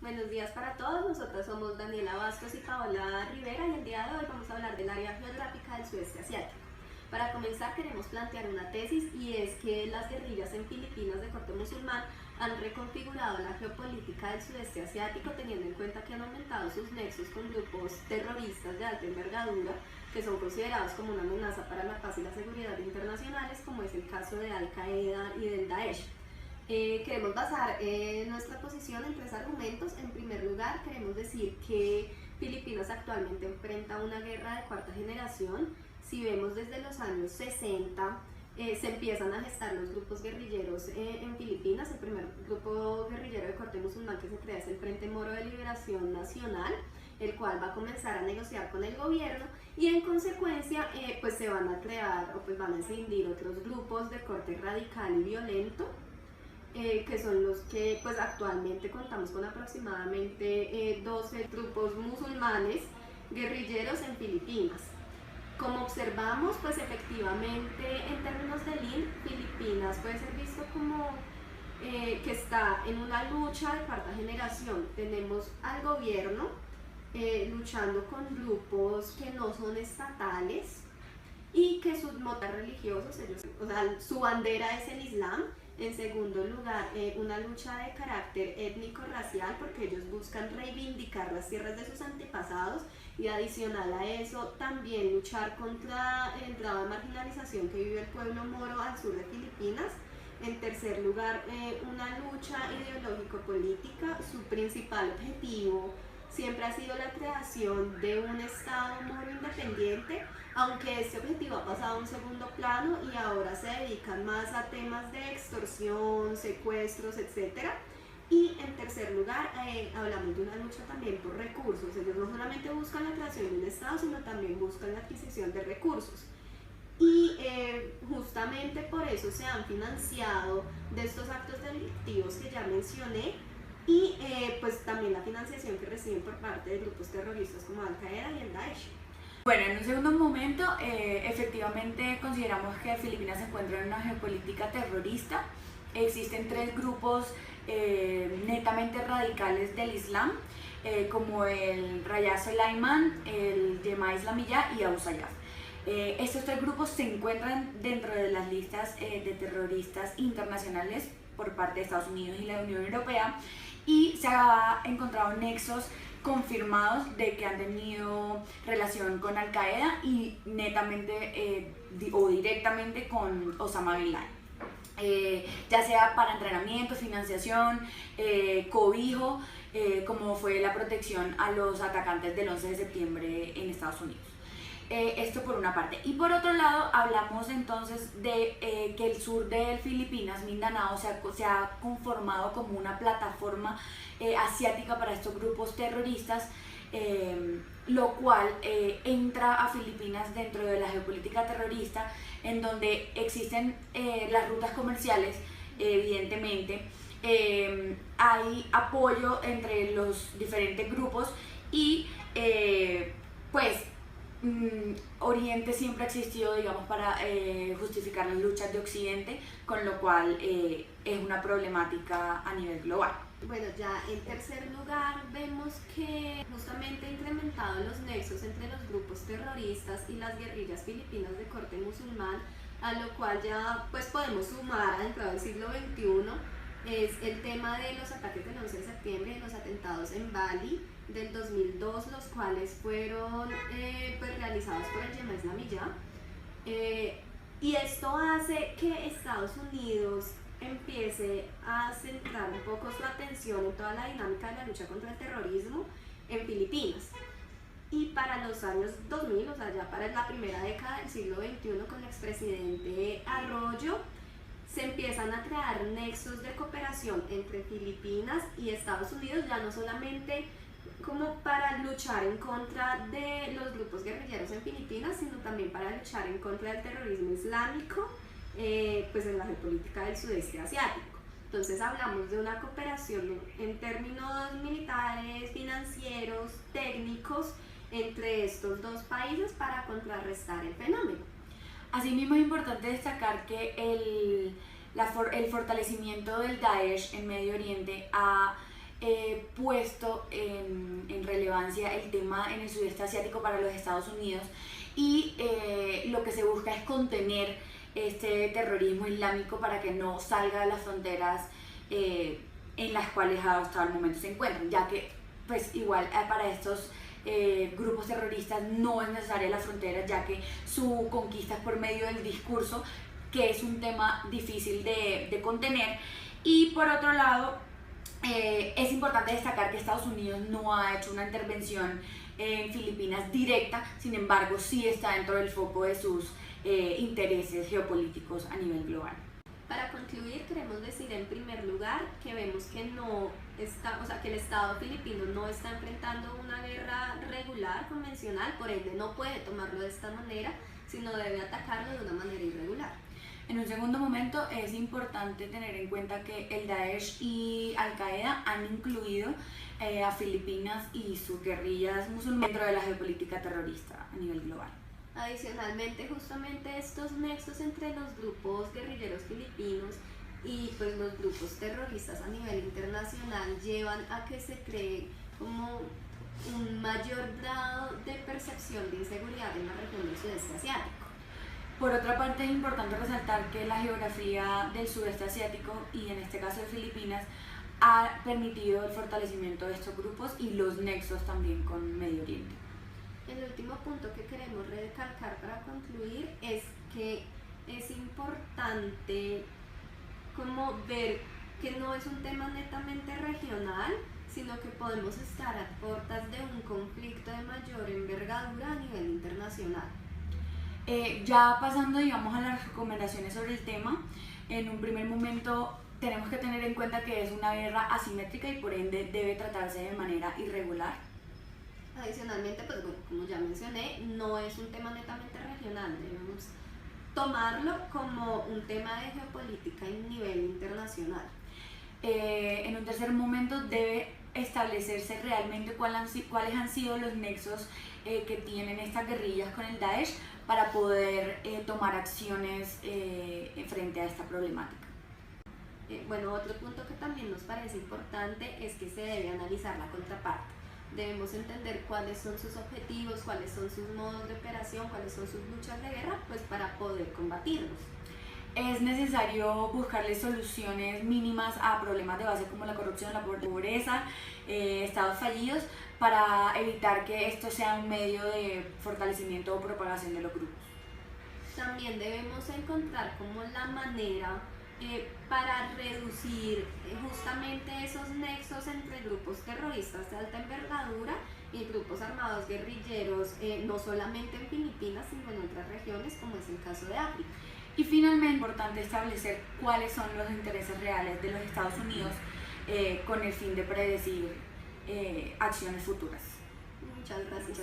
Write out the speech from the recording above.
Buenos días para todos, nosotros somos Daniela Bastos y Paola Rivera y el día de hoy vamos a hablar del área geográfica del sudeste asiático. Para comenzar queremos plantear una tesis y es que las guerrillas en Filipinas de corte musulmán han reconfigurado la geopolítica del sudeste asiático teniendo en cuenta que han aumentado sus nexos con grupos terroristas de alta envergadura que son considerados como una amenaza para la paz y la seguridad internacionales, como es el caso de Al Qaeda y del Daesh. Queremos basar nuestra posición en tres argumentos. En primer lugar, queremos decir que Filipinas actualmente enfrenta una guerra de cuarta generación. Si vemos desde los años 60, se empiezan a gestar los grupos guerrilleros en Filipinas. El primer grupo guerrillero de corte musulmán que se crea es el Frente Moro de Liberación Nacional, el cual va a comenzar a negociar con el gobierno y en consecuencia pues se van a crear o pues van a escindir otros grupos de corte radical y violento, que son los que pues actualmente contamos con aproximadamente 12 grupos musulmanes guerrilleros en Filipinas. Como observamos, pues efectivamente en términos de LIN, Filipinas puede ser visto como que está en una lucha de cuarta generación. Tenemos al gobierno luchando con grupos que no son estatales y que sus motas religiosos, su bandera es el Islam. En segundo lugar, una lucha de carácter étnico-racial porque ellos buscan reivindicar las tierras de sus antepasados y adicional a eso también luchar contra el grado de marginalización que vive el pueblo moro al sur de Filipinas. En tercer lugar, una lucha ideológico-política. Su principal objetivo siempre ha sido la creación de un Estado moro independiente, aunque este objetivo ha pasado a un segundo plano y ahora se dedican más a temas de extorsión, secuestros, etc. Y en tercer lugar, hablamos de una lucha también por recursos. Ellos no solamente buscan la creación de un Estado, sino también buscan la adquisición de recursos. Y justamente por eso se han financiado de estos actos delictivos que ya mencioné, y pues también la financiación que reciben por parte de grupos terroristas como Al Qaeda y el Daesh. Bueno, en un segundo momento, efectivamente consideramos que Filipinas se encuentra en una geopolítica terrorista. Existen tres grupos netamente radicales del Islam, como el Raya Solaiman, el Yema Islamiyah y Abu Sayyaf. Estos tres grupos se encuentran dentro de las listas de terroristas internacionales por parte de Estados Unidos y la Unión Europea, y se ha encontrado nexos confirmados de que han tenido relación con Al Qaeda y netamente o directamente con Osama Bin Laden, ya sea para entrenamiento, financiación, cobijo, como fue la protección a los atacantes del 11 de septiembre en Estados Unidos. Esto por una parte. Y por otro lado, hablamos entonces de que el sur de Filipinas, Mindanao, se ha conformado como una plataforma asiática para estos grupos terroristas, lo cual entra a Filipinas dentro de la geopolítica terrorista, en donde existen las rutas comerciales, evidentemente. Hay apoyo entre los diferentes grupos y pues Oriente siempre ha existido, digamos, para justificar las luchas de Occidente, con lo cual es una problemática a nivel global. Bueno, ya en tercer lugar vemos que justamente ha incrementado los nexos entre los grupos terroristas y las guerrillas filipinas de corte musulmán, a lo cual ya pues podemos sumar dentro del siglo XXI. Es el tema de los ataques del 11 de septiembre y los atentados en Bali del 2002, los cuales fueron pues realizados por el Yema Islamiyah, y esto hace que Estados Unidos empiece a centrar un poco su atención en toda la dinámica de la lucha contra el terrorismo en Filipinas. Y para los años 2000, o sea ya para la primera década del siglo XXI, con el expresidente Arroyo, se empiezan a crear nexos de cooperación entre Filipinas y Estados Unidos, ya no solamente como para luchar en contra de los grupos guerrilleros en Filipinas, sino también para luchar en contra del terrorismo islámico, pues en la geopolítica del sudeste asiático. Entonces hablamos de una cooperación en términos militares, financieros, técnicos entre estos dos países para contrarrestar el fenómeno. Asimismo es importante destacar que el fortalecimiento del Daesh en Medio Oriente ha puesto en relevancia el tema en el sudeste asiático para los Estados Unidos y lo que se busca es contener este terrorismo islámico para que no salga de las fronteras en las cuales hasta el momento se encuentran, ya que pues igual para estos grupos terroristas no es necesaria la frontera, ya que su conquista es por medio del discurso, que es un tema difícil de contener. Y por otro lado, es importante destacar que Estados Unidos no ha hecho una intervención en Filipinas directa, sin embargo sí está dentro del foco de sus intereses geopolíticos a nivel global. Para concluir, queremos decir en primer lugar que vemos que que el Estado filipino no está enfrentando una guerra regular, convencional, por ende no puede tomarlo de esta manera, sino debe atacarlo de una manera irregular. En un segundo momento es importante tener en cuenta que el Daesh y Al-Qaeda han incluido a Filipinas y sus guerrillas musulmanas dentro de la geopolítica terrorista a nivel global. Adicionalmente, justamente estos nexos entre los grupos guerrilleros filipinos y pues los grupos terroristas a nivel internacional llevan a que se cree como un mayor grado de percepción de inseguridad en la región del sudeste asiático. Por otra parte, es importante resaltar que la geografía del sudeste asiático y en este caso de Filipinas ha permitido el fortalecimiento de estos grupos y los nexos también con Medio Oriente. El último punto que queremos recalcar para concluir es que es importante como ver que no es un tema netamente regional, sino que podemos estar a puertas de un conflicto de mayor envergadura a nivel internacional. Ya pasando, digamos, a las recomendaciones sobre el tema, en un primer momento tenemos que tener en cuenta que es una guerra asimétrica y por ende debe tratarse de manera irregular. Adicionalmente, pues bueno, como ya mencioné, no es un tema netamente regional, debemos tomarlo como un tema de geopolítica a nivel internacional. En un tercer momento debe establecerse realmente cuáles han sido los nexos que tienen estas guerrillas con el Daesh para poder tomar acciones frente a esta problemática. Bueno, otro punto que también nos parece importante es que se debe analizar la contraparte. Debemos entender cuáles son sus objetivos, cuáles son sus modos de operación, cuáles son sus luchas de guerra, pues para poder combatirlos. Es necesario buscarle soluciones mínimas a problemas de base como la corrupción, la pobreza, estados fallidos, para evitar que esto sea un medio de fortalecimiento o propagación de los grupos. También debemos encontrar como la manera para reducir justamente esos nexos entre grupos terroristas de alta envergadura y grupos armados guerrilleros, no solamente en Filipinas, sino en otras regiones, como es el caso de África. Y finalmente es importante establecer cuáles son los intereses reales de los Estados Unidos con el fin de predecir acciones futuras. Muchas gracias.